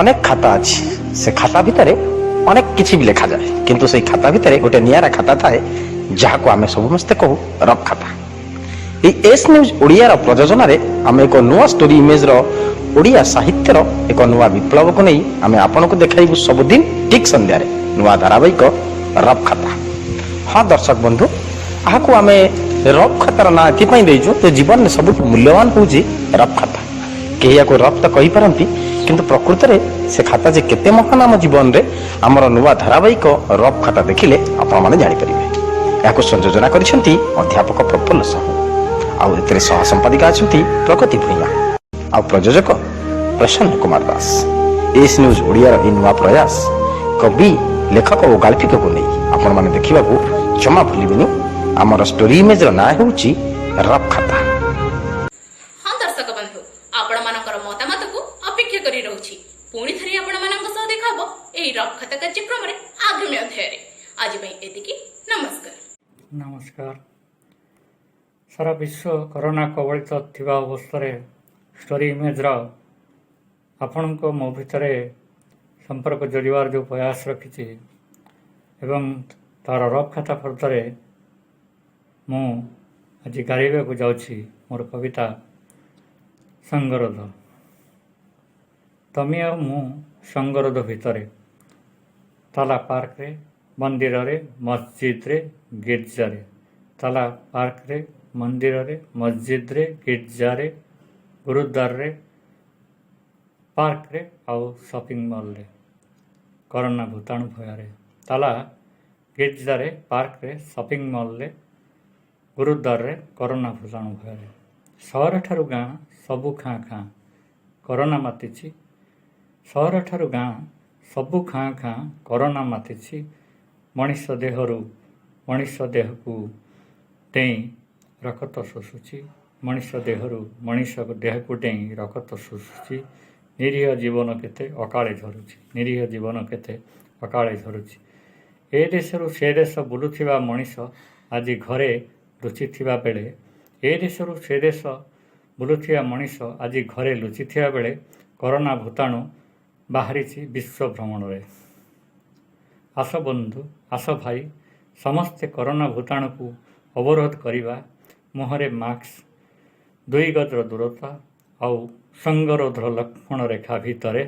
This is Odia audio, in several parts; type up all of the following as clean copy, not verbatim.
अनेक खाता अच्छी से खाता भितर अनेक किसी भी लिखा जाए किंतु से खाता भितर गोटे नियारा खाता थाए जहाँ को आम समस्ते कहू रफ खाता। एस न्यूज ओडिया प्रयोजन आम एक नुआ स्टोरी इमेज ओडिया साहित्यर एक नुआ विप्लव को नहीं आम आपन को देखाइबू सबुदिन ठीक संध्या नुआ धारावाहिक रफ खाता। हाँ दर्शक बंधु आपको आम रफ खातार ना एपाई तो जीवन में सब मूल्यवान हूँ रफ खाता। कहीं या रफ तो कही पारती किंतु प्रकृत में से खाता जे केते महान आम जीवन में आमर नुआ धारावाहिक रफ खाता देखिले आपण माने जानि परिबे। याको संयोजना करिसेंती अध्यापक प्रफुल्ल साहू आउ एतरे सह संपादिका अछंती प्रगति भुइया आउ प्रयोजक प्रसन्न कुमार दास। एस न्यूज ओडिया इ नुआ प्रयास कवि लेखक और गाल्पिक को नहीं आपण माने देखिबा को जमा भूलिबेनी। आमर स्टोरी इमेज ना होउची रफ खाता। हाँ दर्शक बंधु आपण मानकर मतामत को अपेक्षा करी रहउची पुणी थरी आपण मानक सह देखाबो एई रफ खाता कार्यक्रम रे आगामी अध्याय रे। आज पई एतिकी नमस्कार। नमस्कार। सारा विश्व कोरोना कबलित थिबा अवस्था स्टोरी इमेज आपण को मो भितर संपर्क जोड़ार जो प्रयास रखी एवं तार रफ खाता फर्दरे मु आज गाइबा को जाऊँगी मोर कविता संगरोध। तमी आ मु संगरोध भितर ताला पार्क रे मंदिर रे मस्जिद रे गिर्जा रे ताला पार्क रे मंदिर रे मस्जिद रे गिर्जा रे गुरुद्वार रे पार्क रे आउ शॉपिंग मॉल रे कोरोना भूताणु भय ताला गिर्जा रे पार्क रे शॉपिंग मॉल रे गुरुद्वार रे कोरोना भूताणु भय सहर ठारू गाँ सबु खाँ खाँ कोरोना मातिछि। सहर ठारू गाँ सबु खाँ खाँ कोरोना मातिछि। मनीष देहरु मनीष देह को डेई रक्त शोषुछि। मनीष देहरु मनीष देह को डेई रक्त शोषुछि। निरीह जीवन केते अकाले झरुछि। निरीह जीवन केते अकाले झरुछि। ए देशरु से देश बुलुथिबा मनीष आज घरे लुचिथिबा बेले ए देशरु से देश बुलुथिबा मनीष आज घरे लुचिथिबा बेले कोरोना भूताणु बाहरिछि विश्व भ्रमण रे। आस बंधु आस भाई समस्ते कोरोना भूताणु को अवरोध करिबा मुहरे मास्क 2 गजर दूरता आउ संगरोध लक्ष्मण रेखा भितरे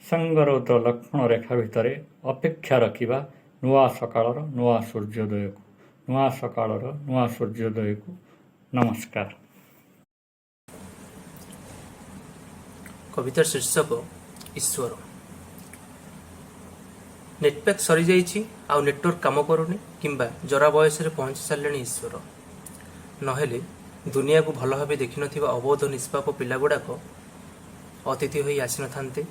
संगरोध लक्ष्मण रेखा भितरे अपेक्षा रखिबा नुआ सकाळर नुआ सूर्योदय को नुआ सकाळर नुआ सूर्योदय को नमस्कार। कवितार शीर्षक ईश्वर। नेटपैक सरी जाइछि आउ नेटवर्क काम करूनी किंबा जरा बयस रे पहुंची सारे ईश्वर नहेले दुनिया को भल भाव देखि नथिबा अबोध निष्पाप पिला गुड़ाक अतिथि होई आसी नथान्ते।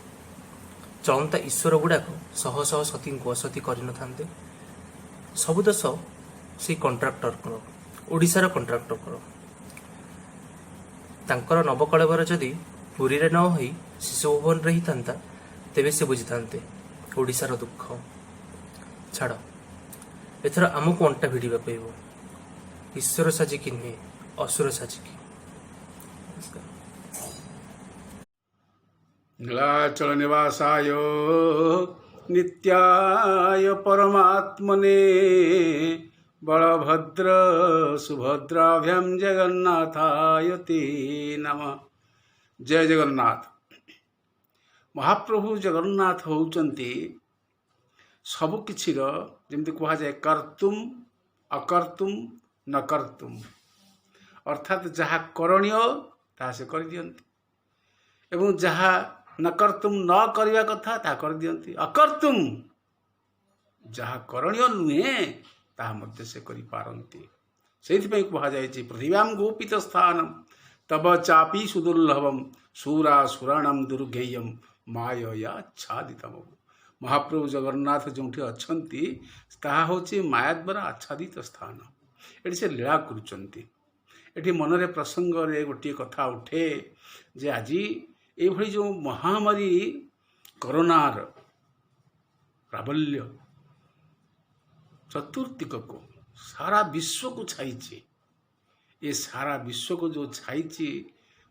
चलंता ईश्वर गुड़ाक शह शह सती को असती करि नथान्ते। सब दोष से कंट्राक्टर कर ओडिशार कंट्राक्टर कर तांकर नवकलेवर जदि पुरी रे न होई शिशु भवन रही थांता तेबे से बुझी थांते ओडिशार दुख। छाड़ एथर आमको अंटा भिड़िबा पड़िबो ईश्वर साजिकी नुहे असुर साजिकी। नीलाचल निवासाय नित्याय परमात्मने बलभद्र सुभद्राभ्याम जगन्नाथाय ते नमः। जय जगन्नाथ। महाप्रभु जगन्नाथ होउचंती सब किछिर जेमति कहा जाए कर्तुम अकर्तुम न कर्तुम अर्थात जहाँ करणीय ता से कर दियंती एवं जहाँ न कर्तुम न करवा कथा ता कर दियंती अकर्तुम जहाँ करणीय नुहे ता मध्य से करि पारंती। सेथिपई कहा जाए पृथिव्याम गोपित स्थानम तब चापी सुदुर्लभम सुरासुराणम दुर्गेयम माययाच्छादितम। महाप्रभु जगन्नाथ जोठी अछंती ताहा होची माया द्वारा आच्छादित स्थान। एटी से लीला करुचंती। एटी मनरे प्रसंग रे गोटे कथा उठे जे आज ये जो महामारी कोरोनार प्राबल्य चतुर्दिक को सारा विश्व को छाई। ये सारा विश्व को जो छाई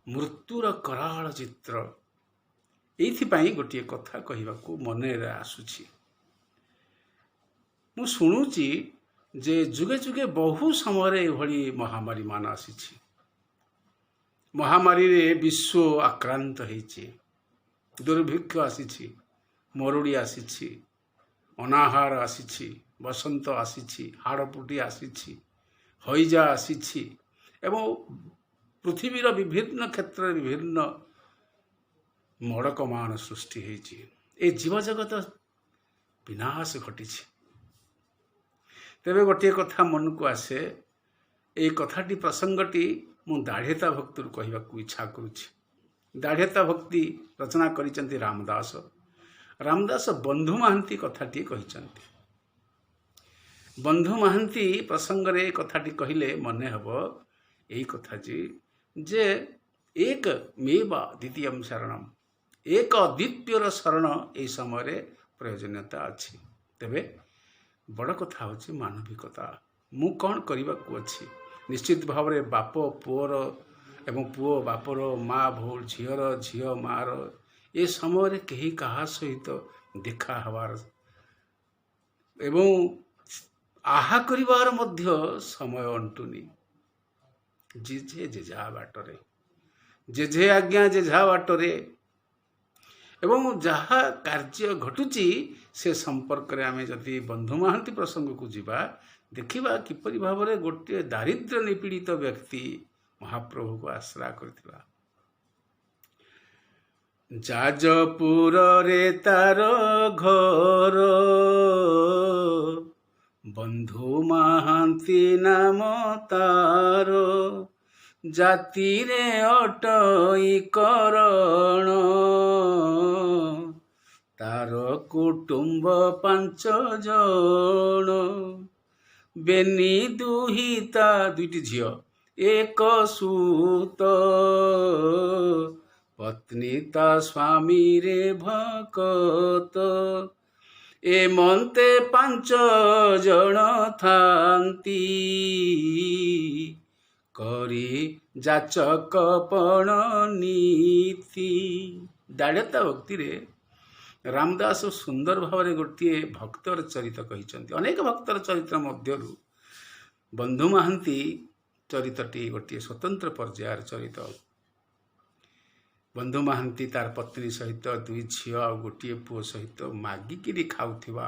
मृत्युर कराल चित्र ଏଇଥିପାଇଁ ଗୋଟିଏ କଥା କହିବାକୁ ମନରେ ଆସୁଛି। ମୁଁ ଶୁଣୁଛି ଯେ ଯୁଗେ ଯୁଗେ ବହୁ ସମୟରେ ଏଭଳି ମହାମାରୀ ମାନ ଆସିଛି। ମହାମାରୀରେ ବିଶ୍ୱ ଆକ୍ରାନ୍ତ ହେଇଛି, ଦୁର୍ଭିକ୍ଷ ଆସିଛି, ମରୁଡ଼ି ଆସିଛି, ଅନାହାର ଆସିଛି, ବସନ୍ତ ଆସିଛି, ହାଡ଼ପୁଟି ଆସିଛି, ହଇଜା ଆସିଛି ଏବଂ ପୃଥିବୀର ବିଭିନ୍ନ କ୍ଷେତ୍ରରେ ବିଭିନ୍ନ ମଡ଼କମାନ ସୃଷ୍ଟି ହେଇଛି। ଏ ଜୀବଜଗତ ବିନାଶ ଘଟିଛି। ତେବେ ଗୋଟିଏ କଥା ମନକୁ ଆସେ, এই কথাটি ପ୍ରସଙ୍ଗଟି ମୁଁ ଦାଢ଼୍ୟତା ଭକ୍ତିରୁ କହିବାକୁ ଇଚ୍ଛା କରୁଛି। ଦାଢ଼୍ୟତା ଭକ୍ତି ରଚନା କରିଛନ୍ତି ରାମଦାସ। ରାମଦାସ ବନ୍ଧୁ ମହାନ୍ତି କଥାଟିଏ କହିଛନ୍ତି। ବନ୍ଧୁ ମହାନ୍ତି ପ୍ରସଙ୍ଗରେ ଏ କଥାଟି କହିଲେ ମନେ ହେବ এই କଥାଟି ଯେ ଏକ ମେବା ଦ୍ୱିତୀୟମ୍ ଶରଣମ୍, ଏକ ଅଦ୍ୱିତୀୟର ଶରଣ ଏହି ସମୟରେ ପ୍ରয়োଜନୀୟତା ଅଛି। ତେବେ ବଡ଼ କଥା ହେଉଛି ମାନବିକତା। ମୁଁ କ'ଣ କରିବାକୁ ଅଛି? ନିଶ୍ଚିତ ଭାବରେ ବାପ ପୁଅର ଏବଂ ପୁଅ ବାପର, ମା ଝିଅର, ଝିଅ ମାର ଏ ସମୟରେ କେହି କାହା ସହିତ ଦେଖା ହେବାର ଏବଂ ଆହା କରିବାର ମଧ୍ୟ ସମୟ ଅଣ୍ଟୁନି। ଯେଝେ ଯେଝା ବାଟରେ, ଯେଝେ ଆଜ୍ଞା ଯେଝା ବାଟରେ ଏବଂ ଯାହା କାର୍ଯ୍ୟ ଘଟୁଛି ସେ ସମ୍ପର୍କରେ ଆମେ ଯଦି ବନ୍ଧୁ ମହାନ୍ତି ପ୍ରସଙ୍ଗକୁ ଯିବା, ଦେଖିବା କିପରି ଭାବରେ ଗୋଟିଏ ଦାରିଦ୍ର୍ୟ ନିପୀଡ଼ିତ ବ୍ୟକ୍ତି ମହାପ୍ରଭୁକୁ ଆଶ୍ରା କରିଥିଲା। ଯାଜପୁରରେ ତାର ଘର, ବନ୍ଧୁ ମହାନ୍ତି ନାମ ତାର, ଜାତିରେ ଅଟଇ କରଣ, ତାର କୁଟୁମ୍ବ 5 ଜଣ, ବେନି ଦୁହିତା 2ଟି ଝିଅ, ଏକ ସୁତ, ପତ୍ନୀ ତା ସ୍ୱାମୀରେ ଭକତ, ଏମନ୍ତେ 5 ଜଣ ଥାନ୍ତି, କରି ଯାଚକ ପଣ ନୀତି। ଦାଢ଼୍ୟତା ଭକ୍ତିରେ ରାମଦାସ ସୁନ୍ଦର ଭାବରେ ଗୋଟିଏ ଭକ୍ତର ଚରିତ କହିଛନ୍ତି। ଅନେକ ଭକ୍ତର ଚରିତ୍ର ମଧ୍ୟରୁ ବନ୍ଧୁ ମହାନ୍ତି ଚରିତଟି ଗୋଟିଏ ସ୍ୱତନ୍ତ୍ର ପର୍ଯ୍ୟାୟର ଚରିତ। ବନ୍ଧୁ ମହାନ୍ତି ତାର ପତ୍ନୀ ସହିତ 2 ଝିଅ ଆଉ ଗୋଟିଏ ପୁଅ ସହିତ ମାଗିକିରି ଖାଉଥିବା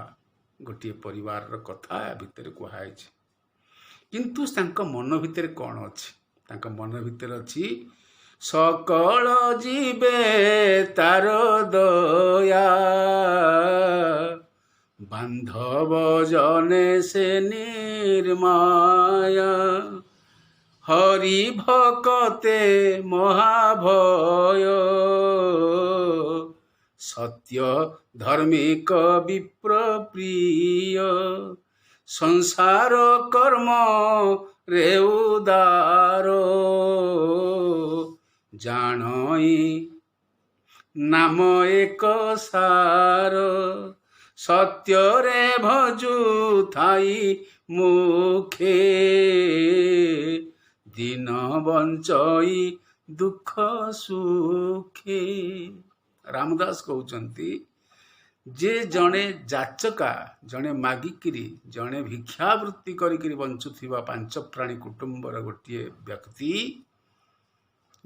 ଗୋଟିଏ ପରିବାରର କଥା ଭିତରେ କୁହାଯାଇଛି। କିନ୍ତୁ ତାଙ୍କ ମନ ଭିତରେ କ'ଣ ଅଛି? ତାଙ୍କ ମନ ଭିତରେ ଅଛି ସକଳ ଯିବେ ତାର ଦୟା, ବାନ୍ଧବ ଜନେ ସେ ନିର୍ମାୟା, ହରି ଭକତେ ମହାଭୟ, ସତ୍ୟ ଧର୍ମିକ ବିପ୍ର ପ୍ରିୟ, ସଂସାର କର୍ମ ରେ ଉଦାର, ଜାଣଇ ନାମ ଏକ ସାର, ସତ୍ୟରେ ଭଜୁ ଥାଇ ମୁଖେ, ଦିନ ବଞ୍ଚଇ ଦୁଃଖ ସୁଖେ। ରାମଦାସ କହୁଛନ୍ତି ଯେ ଜଣେ ଯାଚକା, ଜଣେ ମାଗିକିରି, ଜଣେ ଭିକ୍ଷାବୃତ୍ତି କରିକିରି ବଞ୍ଚୁଥିବା 5 ପ୍ରାଣୀ କୁଟୁମ୍ବର ଗୋଟିଏ ବ୍ୟକ୍ତି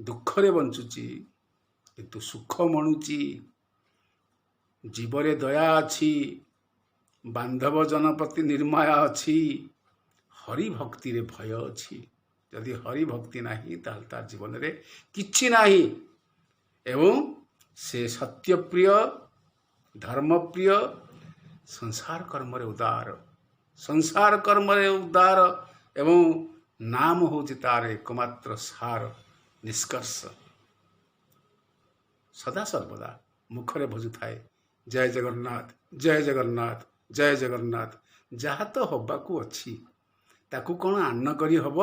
ଦୁଃଖରେ ବଞ୍ଚୁଛି, କିନ୍ତୁ ସୁଖ ମଣୁଛି, ଜୀବରେ ଦୟା ଅଛି, ବାନ୍ଧବ ଜନପତି ନିର୍ମାୟା ଅଛି, ହରିଭକ୍ତିରେ ଭୟ ଅଛି। ଯଦି ହରିଭକ୍ତି ନାହିଁ ତାହେଲେ ତା ଜୀବନରେ କିଛି ନାହିଁ ଏବଂ ସେ ସତ୍ୟପ୍ରିୟ, ଧର୍ମପ୍ରିୟ, ସଂସାର କର୍ମରେ ଉଦାର, ସଂସାର କର୍ମରେ ଉଦାର ଏବଂ ନାମ ହେଉଛି ତାର ଏକମାତ୍ର ସାର, ନିଷ୍କର୍ଷ। ସଦାସର୍ବଦା ମୁଖରେ ଭଜୁଥାଏ ଜୟ ଜଗନ୍ନାଥ, ଜୟ ଜଗନ୍ନାଥ, ଜୟ ଜଗନ୍ନାଥ। ଯାହା ତ ହବାକୁ ଅଛି ତାକୁ କ'ଣ ଆନ କରି ହବ?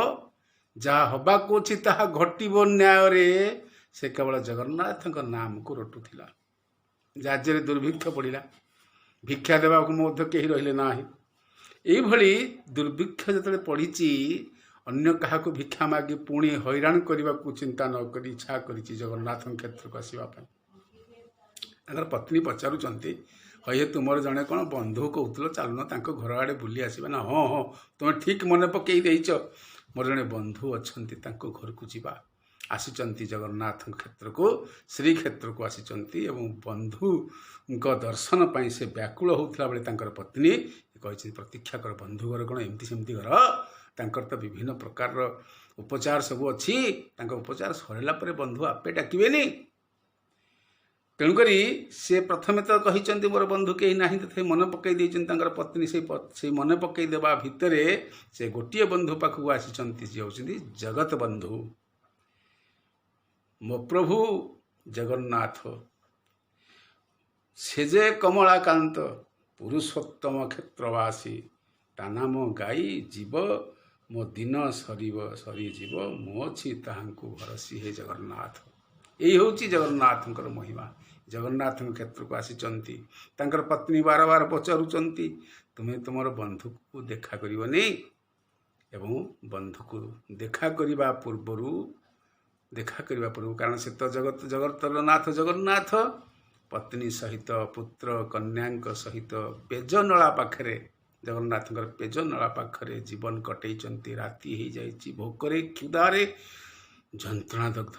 ଯାହା ହବାକୁ ଅଛି ତାହା ଘଟିବ ନ୍ୟାୟରେ। ସେ କେବଳ ଜଗନ୍ନାଥଙ୍କ ନାମକୁ ରଟୁଥିଲା। ରାଜ୍ୟରେ ଦୁର୍ଭିକ୍ଷ ପଡ଼ିଲା, ଭିକ୍ଷା ଦେବାକୁ ମଧ୍ୟ କେହି ରହିଲେ ନାହିଁ। ଏଇଭଳି ଦୁର୍ଭିକ୍ଷ ଯେତେବେଳେ ପଡ଼ିଛି, ଅନ୍ୟ କାହାକୁ ଭିକ୍ଷା ମାଗି ପୁଣି ହଇରାଣ କରିବାକୁ ଚିନ୍ତା ନ କରି ଇଚ୍ଛା କରିଛି ଜଗନ୍ନାଥଙ୍କ କ୍ଷେତ୍ରକୁ ଆସିବା ପାଇଁ। ତାଙ୍କର ପତ୍ନୀ ପଚାରୁଛନ୍ତି, ହଏ ତୁମର ଜଣେ କ'ଣ ବନ୍ଧୁ କହୁଥିଲ ଚାଲୁନ ତାଙ୍କ ଘର ଆଡ଼େ ବୁଲି ଆସିବା ନା? ହଁ ହଁ, ତୁମେ ଠିକ୍ ମନେ ପକେଇ ଦେଇଛ, ମୋର ଜଣେ ବନ୍ଧୁ ଅଛନ୍ତି, ତାଙ୍କ ଘରକୁ ଯିବା। ଆସିଛନ୍ତି ଜଗନ୍ନାଥଙ୍କ କ୍ଷେତ୍ରକୁ, ଶ୍ରୀକ୍ଷେତ୍ରକୁ ଆସିଛନ୍ତି ଏବଂ ବନ୍ଧୁଙ୍କ ଦର୍ଶନ ପାଇଁ ସେ ବ୍ୟାକୁଳ ହେଉଥିଲା ବେଳେ ତାଙ୍କର ପତ୍ନୀ କହିଛନ୍ତି, ପ୍ରତୀକ୍ଷା କର, ବନ୍ଧୁ ଘର କ'ଣ ଏମିତି ସେମିତି ଘର? ତାଙ୍କର ତ ବିଭିନ୍ନ ପ୍ରକାରର ଉପଚାର ସବୁ ଅଛି, ତାଙ୍କ ଉପଚାର ସରିଲା ପରେ ବନ୍ଧୁ ଆପେ ଡାକିବେନି। ତେଣୁକରି ସେ ପ୍ରଥମେ ତ କହିଛନ୍ତି ମୋର ବନ୍ଧୁ କେହି ନାହିଁ, ତଥାପି ମନେ ପକାଇ ଦେଇଛନ୍ତି ତାଙ୍କର ପତ୍ନୀ। ସେଇ ମନେ ପକାଇ ଦେବା ଭିତରେ ସେ ଗୋଟିଏ ବନ୍ଧୁ ପାଖକୁ ଆସିଛନ୍ତି, ଯିଏ ହେଉଛନ୍ତି ଜଗତ ବନ୍ଧୁ, ମୋ ପ୍ରଭୁ ଜଗନ୍ନାଥ। ସେ ଯେ କମଳାକାନ୍ତ ପୁରୁଷୋତ୍ତମ କ୍ଷେତ୍ରବାସୀ, ତା ନାମ ଗାଇ ଯିବ ମୋ ଦିନ ସରିଯିବ, ମୁଁ ଅଛି ତାହାଙ୍କୁ ଭରସି ହେ ଜଗନ୍ନାଥ। ଏଇ ହେଉଛି ଜଗନ୍ନାଥଙ୍କର ମହିମା। ଜଗନ୍ନାଥଙ୍କ କ୍ଷେତ୍ରକୁ ଆସିଛନ୍ତି, ତାଙ୍କର ପତ୍ନୀ ବାରବାର ପଚାରୁଛନ୍ତି, ତୁମେ ତୁମର ବନ୍ଧୁକୁ ଦେଖା କରିବନି? ଏବଂ ବନ୍ଧୁକୁ ଦେଖା କରିବା ପୂର୍ବରୁ କାରଣ ସେ ତ ଜଗତର ନାଥ ଜଗନ୍ନାଥ, ପତ୍ନୀ ସହିତ ପୁତ୍ର କନ୍ୟାଙ୍କ ସହିତ ପେଜନଳା ପାଖରେ, ଜଗନ୍ନାଥଙ୍କର ପେଜନଳା ପାଖରେ ଜୀବନ କଟେଇଛନ୍ତି। ରାତି ହେଇଯାଇଛି, ଭୋକରେ କ୍ଷୁଧାରେ ଯନ୍ତ୍ରଣା ଦଗ୍ଧ।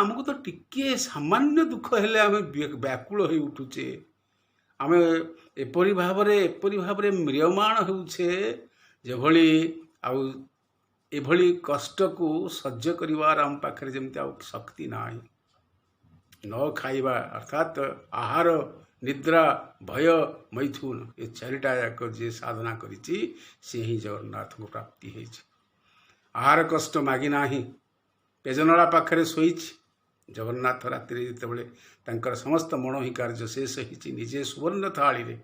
ଆମକୁ ତ ଟିକିଏ ସାମାନ୍ୟ ଦୁଃଖ ହେଲେ ଆମେ ବ୍ୟାକୁଳ ହୋଇ ଉଠୁଛେ, ଆମେ ଏପରି ଭାବରେ ମ୍ରିୟମାଣ ହେଉଛେ ଯେଭଳି ଆଉ ଏଭଳି କଷ୍ଟକୁ ସହ୍ୟ କରିବାର ଆମ ପାଖରେ ଯେମିତି ଆଉ ଶକ୍ତି ନାହିଁ। ନ ଖାଇବା ଅର୍ଥାତ୍ ଆହାର, ନିଦ୍ରା, ଭୟ, ମୈଥୁନ, ଏ ଚାରିଟା ଯାକ ଯିଏ ସାଧନା କରିଛି ସେ ହିଁ ଜଗନ୍ନାଥଙ୍କୁ ପ୍ରାପ୍ତି ହେଇଛି। ଆହାର କଷ୍ଟ ମାଗି ନାହିଁ, ପେଜନଳା ପାଖରେ ଶୋଇଛି। ଜଗନ୍ନାଥ ରାତିରେ ଯେତେବେଳେ ତାଙ୍କର ସମସ୍ତ ମଣୋହି କାର୍ଯ୍ୟ ଶେଷ ହେଇଛି, ନିଜେ ସୁବର୍ଣ୍ଣ ଥାଳିରେ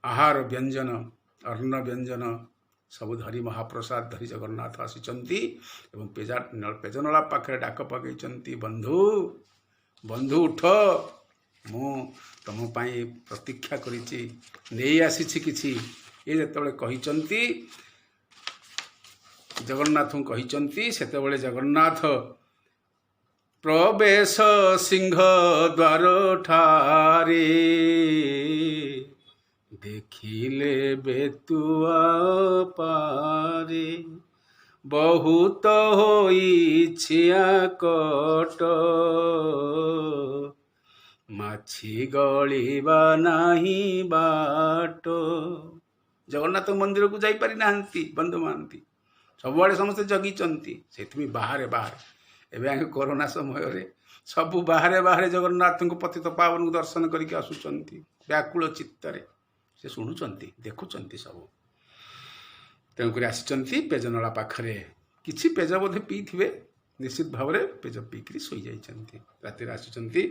ଆହାର ବ୍ୟଞ୍ଜନ, ଅନ୍ନ ବ୍ୟଞ୍ଜନ ସବୁ ଧରି, ମହାପ୍ରସାଦ ଧରି ଜଗନ୍ନାଥ ଆସିଛନ୍ତି ଏବଂ ପେଜନଳା ପାଖରେ ଡାକ ପକାଇଛନ୍ତି, ବନ୍ଧୁ ଉଠ, ମୁଁ ତମ ପାଇଁ ପ୍ରତୀକ୍ଷା କରିଛି, ନେଇ ଆସିଛି କିଛି। ଏ ଯେତେବେଳେ କହିଛନ୍ତି, ଜଗନ୍ନାଥଙ୍କୁ କହିଛନ୍ତି, ସେତେବେଳେ ଜଗନ୍ନାଥ ପ୍ରବେଶ ସିଂହ ଦ୍ୱାର ଠାରେ ଦେଖିଲେ ବେତୁଆ ପାରେ, ବହୁତ ହୋଇଛି ଆକଟ, ମାଛି ଗଳିବା ନାହିଁ ବାଟ। ଜଗନ୍ନାଥ ମନ୍ଦିରକୁ ଯାଇପାରି ନାହାନ୍ତି ବନ୍ଧୁ ମହାନ୍ତି, ସବୁଆଡ଼େ ସମସ୍ତେ ଜଗିଛନ୍ତି, ସେଥିପାଇଁ ବାହାରେ ଏବେ ଆମେ କରୋନା ସମୟରେ ସବୁ ବାହାରେ ଜଗନ୍ନାଥଙ୍କୁ ପତିତ ପାବନଙ୍କୁ ଦର୍ଶନ କରିକି ଆସୁଛନ୍ତି ବ୍ୟାକୁଳ ଚିତ୍ତରେ। ସେ ଶୁଣୁଛନ୍ତି, ଦେଖୁଛନ୍ତି ସବୁ। ତେଣୁକରି ଆସିଛନ୍ତି ପେଜନଳା ପାଖରେ, କିଛି ପେଜ ବୋଧେ ପିଇଥିବେ, ନିଶ୍ଚିତ ଭାବରେ ପେଜ ପିଇକରି ଶୋଇଯାଇଛନ୍ତି। ରାତିରେ ଆସିଛନ୍ତି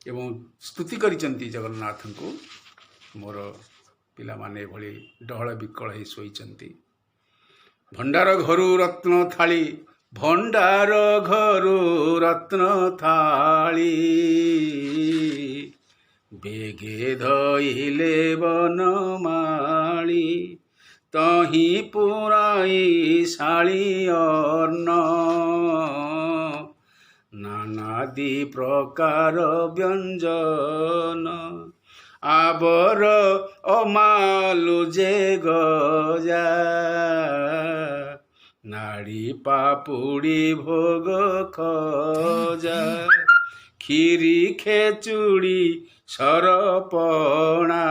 ଏବଂ ସ୍ତୁତି କରିଛନ୍ତି ଜଗନ୍ନାଥଙ୍କୁ, ମୋର ପିଲାମାନେ ଏଭଳି ଡହଳ ବିକଳ ହେଇ ଶୋଇଛନ୍ତି। ଭଣ୍ଡାର ଘରୁ ରତ୍ନ ଥାଳି, ବେଗେ ଧଇଲେ ବନମାଳି, ତହିଁ ପୁରାଇ ଶାଳି ଅନ୍ନ, ନାନାଦି ପ୍ରକାର ବ୍ୟଞ୍ଜନ, ଆବର ଅମାଲୁ ଯେ ଗଜା, ନାଡ଼ି ପାପୁଡ଼ି ଭୋଗ ଖଜା, କ୍ଷୀରି ଖେଚୁଡ଼ି ସରପଣା,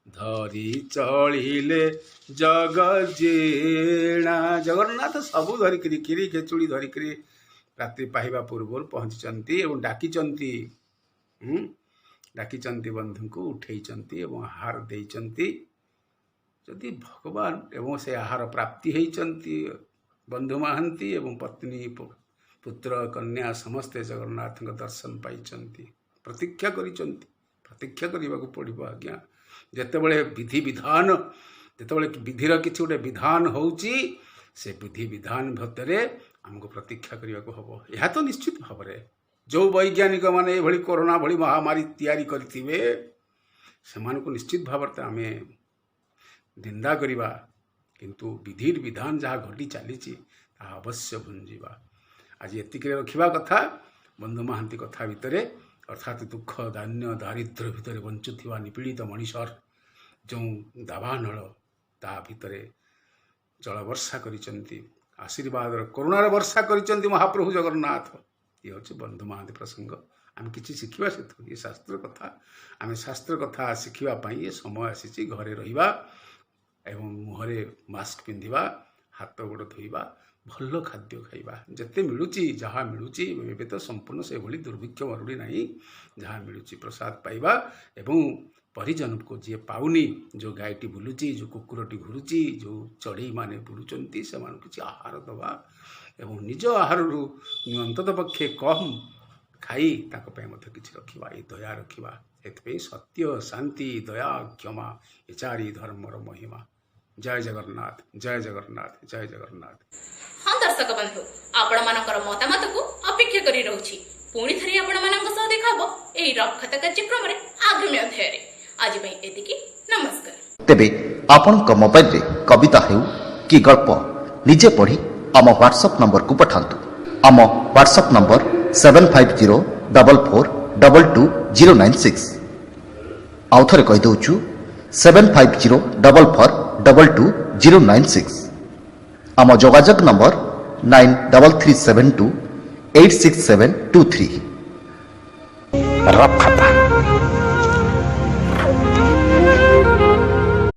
ଧରି ଚଳିଲେ ଜଗଜିଣା। ଜଗନ୍ନାଥ ସବୁ ଧରିକିରି, କ୍ଷୀରି ଖେଚୁଡ଼ି ଧରିକିରି ରାତ୍ରି ପାହିବା ପୂର୍ବରୁ ପହଞ୍ଚିଛନ୍ତି ଏବଂ ଡାକିଛନ୍ତି ବନ୍ଧୁଙ୍କୁ, ଉଠେଇଛନ୍ତି ଏବଂ ଆହାର ଦେଇଛନ୍ତି। ଯଦି ଭଗବାନ ଏବଂ ସେ ଆହାର ପ୍ରାପ୍ତି ହେଇଛନ୍ତି ବନ୍ଧୁ ମହାନ୍ତି ଏବଂ ପତ୍ନୀ, ପୁତ୍ର, କନ୍ୟା ସମସ୍ତେ ଜଗନ୍ନାଥଙ୍କ ଦର୍ଶନ ପାଇଛନ୍ତି, ପ୍ରତୀକ୍ଷା କରିଛନ୍ତି। ପ୍ରତୀକ୍ଷା କରିବାକୁ ପଡ଼ିବ ଆଜ୍ଞା। ଯେତେବେଳେ ବିଧିର କିଛି ଗୋଟେ ବିଧାନ ହେଉଛି, ସେ ବିଧି ବିଧାନ ଭିତରେ ଆମକୁ ପ୍ରତୀକ୍ଷା କରିବାକୁ ହେବ। ଏହା ତ ନିଶ୍ଚିତ ଭାବରେ ଯେଉଁ ବୈଜ୍ଞାନିକ ମାନେ ଏଭଳି କରୋନା ଭଳି ମହାମାରୀ ତିଆରି କରିଥିବେ, ସେମାନଙ୍କୁ ନିଶ୍ଚିତ ଭାବରେ ଆମେ ନିନ୍ଦା କରିବା, କିନ୍ତୁ ବିଧି ବିଧାନ ଯାହା ଘଟି ଚାଲିଛି ତାହା ଅବଶ୍ୟ ଭୁଞ୍ଜିବା। ଆଜି ଏତିକିରେ ରଖିବା କଥା। ବନ୍ଧୁ ମହାନ୍ତି କଥା ଭିତରେ अर्थात दुख दान्य दारिद्र्य भितर बंचुवा निपीड़ित मनीषर जो दावानल ता भितर जल वर्षा करिसेंती आशीर्वाद करुणार वर्षा करिसेंती महाप्रभु जगन्नाथ। ये हूँ बंधु महांती प्रसंग आम कि शिखा से ये शास्त्र कथा आम शास्त्र कथा शिखापी ये समय आसी घरे रहिबा एवं मुहरे मास्क पिंधिबा हाथ गोड़ धोइबा भल खाद्य खाइबा जिते मिलूची जहाँ मिलूची एवं तो संपूर्ण से भली दुर्भिक्ष मरुड़ी नहीं जहाँ मिलूची प्रसाद पाइबा एवं परिजन को जी पाउनी जो गायटी बुलूची जो कुकुरटी घुरुची जो चढ़ई माने बुलूचंती से किसी आहार दवा एवं निज आहार अंतत पक्षे कम खाई किसी रखा ये दया रखा एथि सत्य शांति दया क्षमा ये चारि धर्मर महिमा। जय जगन्नाथ जय जगन्नाथ जय जगन्नाथ। हाँ दर्शक बंधु आपण मानकर मतामत को अपेक्षा करी रहउछि पुणी थरी आपण मानक सह देखाबो एई रक्षाता कार्यक्रम रे आगामी अध्याय रे। आज पई एतिकी नमस्कार। तेबे आपणक मोबाइल रे कविता हेउ कि गल्प निजे पढ़ी आम व्हाट्सएप नंबर को पठांतु। आम व्हाट्सएप नंबर 7504422096 आउ थरे कहि दउछु 7504422096। आम जोगाजोग नंबर 9337286723। रक्षाता